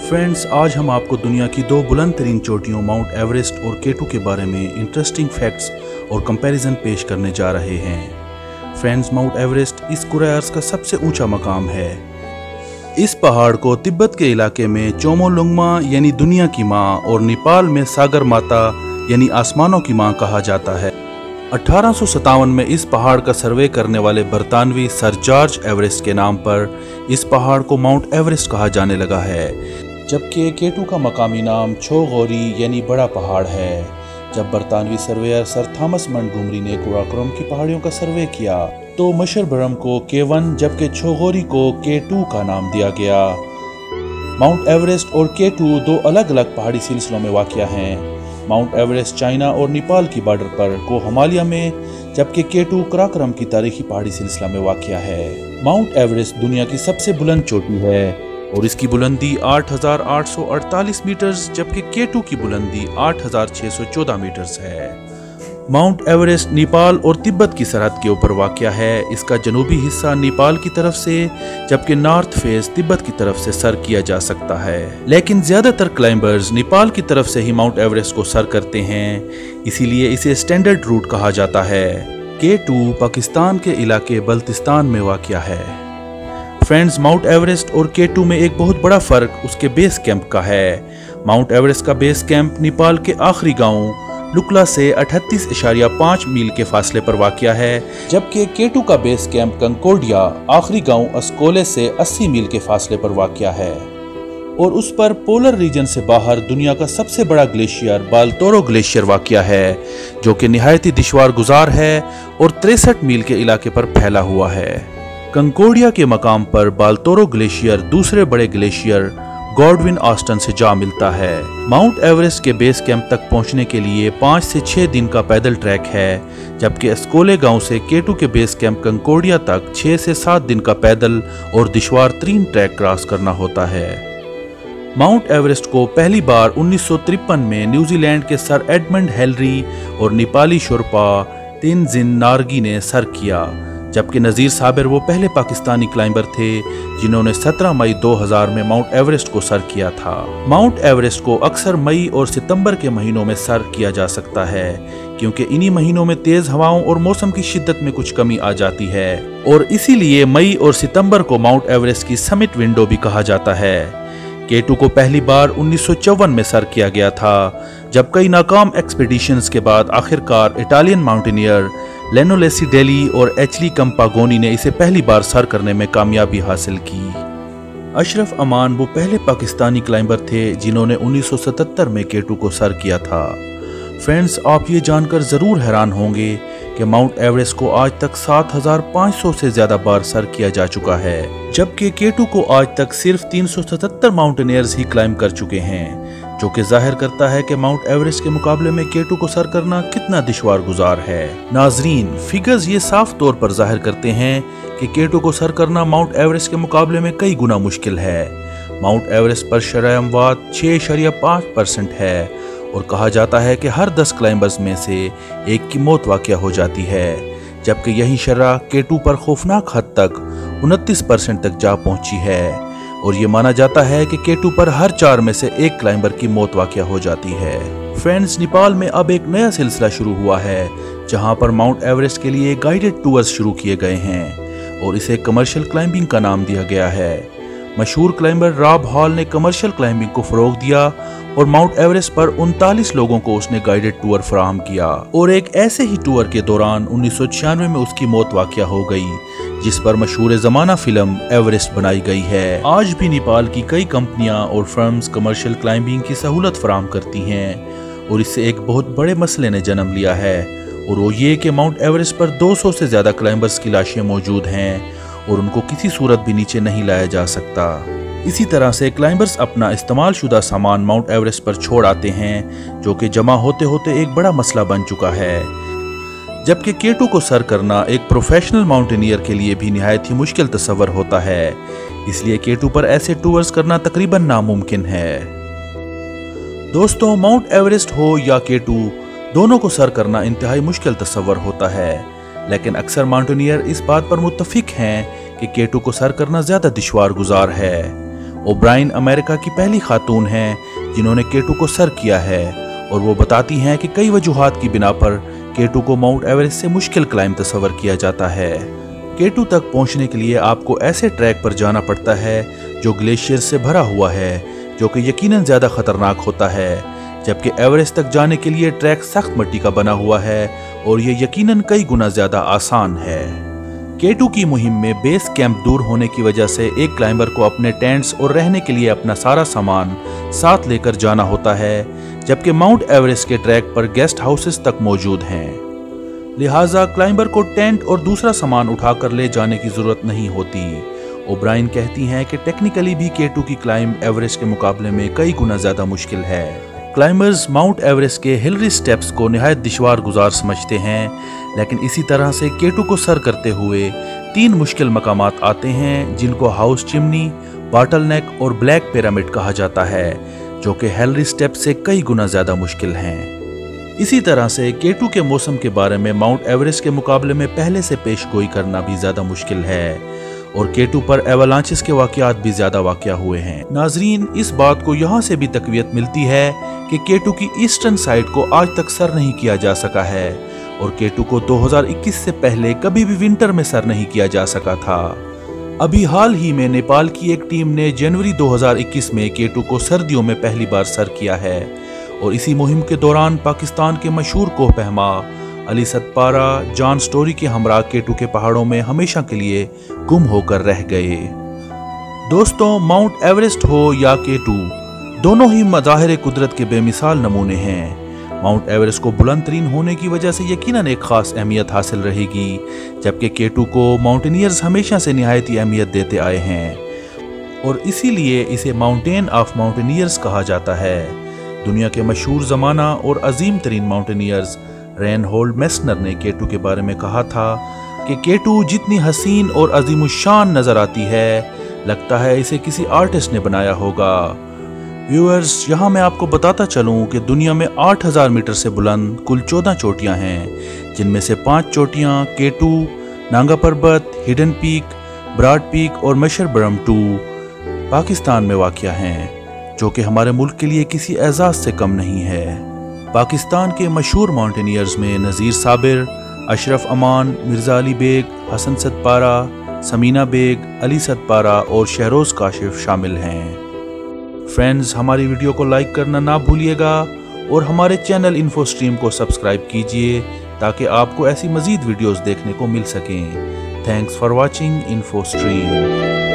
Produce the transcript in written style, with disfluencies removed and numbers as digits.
Friends, आज हम आपको दुनिया की दो बुलंद तरीन चोटियों माउंट एवरेस्ट और K2 के बारे में इंटरेस्टिंग फैक्ट्स और कंपैरिजन पेश करने जा रहे हैं। फ्रेंड्स, माउंट एवरेस्ट इस कुराए अर्ज़ का सबसे ऊंचा मकाम है। इस पहाड़ को तिब्बत के इलाके में चोमोलुंगमा यानी दुनिया की माँ और नेपाल में सागर माता यानी आसमानों की माँ कहा जाता है। 1857 में इस पहाड़ का सर्वे करने वाले बरतानवी सर जॉर्ज एवरेस्ट के नाम पर इस पहाड़ को माउंट एवरेस्ट कहा जाने लगा है, जबकि K2 का मकामी नाम छोगोरी यानी बड़ा पहाड़ है। जब बरतानवी सर्वेयर सर थॉमस मंटगोमरी ने काराकोरम की पहाड़ियों का सर्वे किया तो मशरबरम को K1 जबकि छोगोरी को K2 का नाम दिया गया। माउंट एवरेस्ट और K2 दो अलग अलग पहाड़ी सिलसिलों में वाक़या हैं। माउंट एवरेस्ट चाइना और नेपाल की बॉर्डर पर को हिमालय में, जबकि K2 काराकोरम की तारीखी पहाड़ी सिलसिला में वाक़या है। माउंट एवरेस्ट दुनिया की सबसे बुलंद चोटी है और इसकी बुलंदी 8,848 मीटर्स जबकि K2 की बुलंदी 8,614 मीटर्स है। माउंट एवरेस्ट नेपाल और तिब्बत की सरहद के ऊपर वाक़या है। इसका जनूबी हिस्सा नेपाल की तरफ से जबकि नॉर्थ फेस तिब्बत की तरफ से सर किया जा सकता है, लेकिन ज्यादातर क्लाइंबर्स नेपाल की तरफ से ही माउंट एवरेस्ट को सर करते हैं, इसीलिए इसे स्टैंडर्ड रूट कहा जाता है। K2 पाकिस्तान के इलाके बल्तिस्तान में वाक़या है। फ्रेंड्स, माउंट एवरेस्ट और K2 में एक बहुत बड़ा फर्क उसके बेस कैंप का है। माउंट एवरेस्ट का बेस कैंप नेपाल के आखिरी गांव लुकला से 38.5 मील के फासले पर वाक़या है, जबकि K2 का बेस कैंप कंकोडिया आखिरी गांव अस्कोले से 80 मील के फासले पर वाक़या है और उस पर पोलर रीजन से बाहर दुनिया का सबसे बड़ा ग्लेशियर बालतोरो ग्लेशियर वाक़या है, जो कि निहायत ही दुश्वार गुजार है और 63 मील के इलाके पर फैला हुआ है। कंकोडिया के मकाम पर बालतोरो ग्लेशियर दूसरे बड़े ग्लेशियर गॉडविन ऑस्टन से जा मिलता है। माउंट एवरेस्ट के बेस कैंप तक पहुंचने के लिए 5 से 6 दिन का पैदल ट्रैक है, जबकि अस्कोले गांव से K2 के बेस कैंप कंकोडिया तक 6 से 7 दिन का पैदल और दुश्वार तरीन ट्रैक क्रॉस करना होता है। माउंट एवरेस्ट को पहली बार 1953 में न्यूजीलैंड के सर एडमंड हेनरी और नेपाली शुरपा तेनजिन नार्गी ने सर किया, जबकि नज़ीर साबिर वो पहले पाकिस्तानी क्लाइंबर थे जिन्होंने 17 मई 2000 में माउंट एवरेस्ट को सर किया था। माउंट एवरेस्ट को अक्सर मई और सितंबर के महीनों में सर किया जा सकता है, क्योंकि इन्हीं महीनों में तेज हवाओं और मौसम की शिद्दत में कुछ कमी आ जाती है और इसीलिए मई और सितंबर को माउंट एवरेस्ट की समिट विंडो भी कहा जाता है। K2 को पहली बार 1954 में सर किया गया था, जब कई नाकाम एक्सपीडिशंस के बाद आखिरकार इटालियन माउंटेनियर लेनोलेसी डेली और एचली कंपागोनी ने इसे पहली बार सर करने में कामयाबी हासिल की। अशरफ अमान वो पहले पाकिस्तानी क्लाइंबर थे जिन्होंने 1977 में K2 को सर किया था। फ्रेंड्स, आप ये जानकर ज़रूर हैरान होंगे कि माउंट एवरेस्ट को आज तक 7,500 से ज़्यादा बार सर किया जा चुका है, जबकि K2 को आज तक सिर्फ 377 माउंटेनियर्स ही क्लाइंब कर चुके हैं, जो कि जाहिर करता है कि माउंट एवरेस्ट के मुकाबले में K2 को सर करना कितना दुश्वार गुजार है। नाजरीन, फिगर्स ये साफ तौर पर जाहिर करते हैं कि K2 को सर करना माउंट एवरेस्ट के मुकाबले में कई गुना मुश्किल है। माउंट एवरेस्ट पर शरह अमवात 6.5% है और कहा जाता है कि हर 10 क्लाइंबर्स में से एक की मौत वाक़या हो जाती है, जबकि यही शरह K2 पर खौफनाक हद तक 29% तक जा पहुंची है और ये माना जाता है कि K2 पर हर 4 में से एक क्लाइंबर की मौत वाक़या हो जाती है। फ्रेंड्स, नेपाल में अब एक नया सिलसिला शुरू हुआ है, जहां पर माउंट एवरेस्ट के लिए गाइडेड टूर्स शुरू किए गए हैं और इसे कमर्शियल क्लाइंबिंग का नाम दिया गया है। मशहूर क्लाइंबर रॉब हॉल ने कमर्शियल क्लाइंबिंग को फरोग दिया और माउंट एवरेस्ट पर 39 लोगों को उसने गाइडेड टूर फराहम किया और एक ऐसे ही टूर के दौरान 1996 में उसकी मौत वाक़या हो गई, जिस पर मशहूर ज़माना फिल्म एवरेस्ट बनाई गई है। आज भी नेपाल की कई कंपनियां और फर्म्स कमर्शियल क्लाइंबिंग की सहूलत फराहम करती हैं और इससे एक बहुत बड़े मसले ने जन्म लिया है, और वो ये कि माउंट एवरेस्ट पर 200 से ज़्यादा क्लाइंबर्स की लाशें मौजूद हैं और उनको किसी सूरत भी नीचे नहीं लाया जा सकता। इसी तरह से क्लाइंबर्स अपना इस्तेमाल शुदा सामान माउंट एवरेस्ट पर छोड़ आते हैं, जो कि जमा होते होते एक बड़ा मसला बन चुका है, जबकि K2 को सर करना एक प्रोफेशनल माउंटेनियर के लिए भी निहायत ही मुश्किल तस्वर होता है, इसलिए K2 पर ऐसे टूर्स करना तकरीबन नामुमकिन है। दोस्तों, माउंट एवरेस्ट हो या K2, दोनों को सर करना इंतहाई मुश्किल तस्वर होता है, लेकिन अक्सर माउंटेनियर इस बात पर मुत्तफिक हैं कि K2 को सर करना ज़्यादा दुश्वार गुजार है ओब्राइन अमेरिका की पहली खातून हैं जिन्होंने K2 को सर किया है और वो बताती हैं कि कई वजूहात की बिना पर K2 को माउंट एवरेस्ट से मुश्किल क्लाइंब तस्वर किया जाता है। K2 तक पहुंचने के लिए आपको ऐसे ट्रैक पर जाना पड़ता है जो ग्लेशियर से भरा हुआ है, जो कि यकीनन ज़्यादा खतरनाक होता है, जबकि एवरेस्ट तक जाने के लिए ट्रैक सख्त मिट्टी का बना हुआ है और ये यकीनन कई गुना ज़्यादा आसान है। K2 की मुहिम में बेस कैंप दूर होने की वजह से एक क्लाइंबर को अपने टेंट्स और रहने के लिए अपना सारा सामान साथ लेकर जाना होता है, जबकि माउंट एवरेस्ट के ट्रैक पर गेस्ट हाउसेस तक मौजूद हैं। लिहाजा क्लाइंबर को टेंट और दूसरा सामान उठाकर ले जाने की जरूरत नहीं होती। ओब्राइन कहती हैं कि टेक्निकली भी K2 की क्लाइंब एवरेस्ट के मुकाबले में कई गुना ज्यादा मुश्किल है। क्लाइंबर्स माउंट एवरेस्ट के हिलरी स्टेप्स को निहायत दुश्वार गुजार समझते हैं, लेकिन इसी तरह से K2 को सर करते हुए 3 मुश्किल मकामात आते हैं जिनको हाउस चिमनी, बॉटल नेक और ब्लैक पिरामिड कहा जाता है, जो कि हिलरी स्टेप से कई गुना ज्यादा मुश्किल हैं। इसी तरह से K2 के मौसम के बारे में माउंट एवरेस्ट के मुकाबले में पहले से पेशगोई करना भी ज्यादा मुश्किल है और K2 पर एवलांचेस के वाकयात भी ज्यादा वाकया हुए हैं। नाजरीन, इस बात को यहाँ से भी तकवीत मिलती है कि K2 की ईस्टर्न साइड को आज तक सर नहीं किया जा सका है और K2 को 2021 से पहले कभी भी विंटर में सर नहीं किया जा सका था। अभी हाल ही में नेपाल की एक टीम ने जनवरी 2021 में K2 को सर्दियों में पहली बार सर किया है और इसी मुहिम के दौरान पाकिस्तान के मशहूर कोह पहमा अली सतपारा जॉन स्टोरी के हमरा K2 के पहाड़ों में हमेशा के लिए गुम होकर रह गए। दोस्तों, माउंट एवरेस्ट हो या K2, दोनों ही मज़ाहिर कुदरत के बेमिसाल नमूने हैं। माउंट एवरेस्ट को बुलंद तरीन होने की वजह से यकीनन एक खास अहमियत हासिल रहेगी, जबकि K2 को माउंटेनियर्स हमेशा से निहायत ही अहमियत देते आए हैं और इसीलिए इसे माउंटेन ऑफ माउंटेनियर्स कहा जाता है। दुनिया के मशहूर ज़माना और अजीम तरीन माउंटेनियर्स रेनहोल्ड मेस्नर ने K2 के बारे में कहा था कि K2 जितनी हसीन और अजीमुशान नजर आती है, लगता है इसे किसी आर्टिस्ट ने बनाया होगा। व्यूअर्स, यहाँ मैं आपको बताता चलूँ कि दुनिया में 8000 मीटर से बुलंद कुल 14 चोटियाँ हैं, जिनमें से 5 चोटियाँ K2, नांगा पर्वत, हिडन पीक, ब्राड पीक और मशरबरम 2 पाकिस्तान में वाक़या हैं, जो कि हमारे मुल्क के लिए किसी एजाज़ से कम नहीं है। पाकिस्तान के मशहूर माउंटेनियर्स में नज़ीर साबिर, अशरफ अमान, मिर्ज़ा अली बेग, हसन सतपारा, समीना बेग, अली सतपारा और शहरोज़ काशिफ शामिल हैं। फ्रेंड्स, हमारी वीडियो को लाइक करना ना भूलिएगा और हमारे चैनल इन्फो स्ट्रीम को सब्सक्राइब कीजिए ताकि आपको ऐसी मज़ीद वीडियोज़ देखने को मिल सकें। Thanks for watching info stream.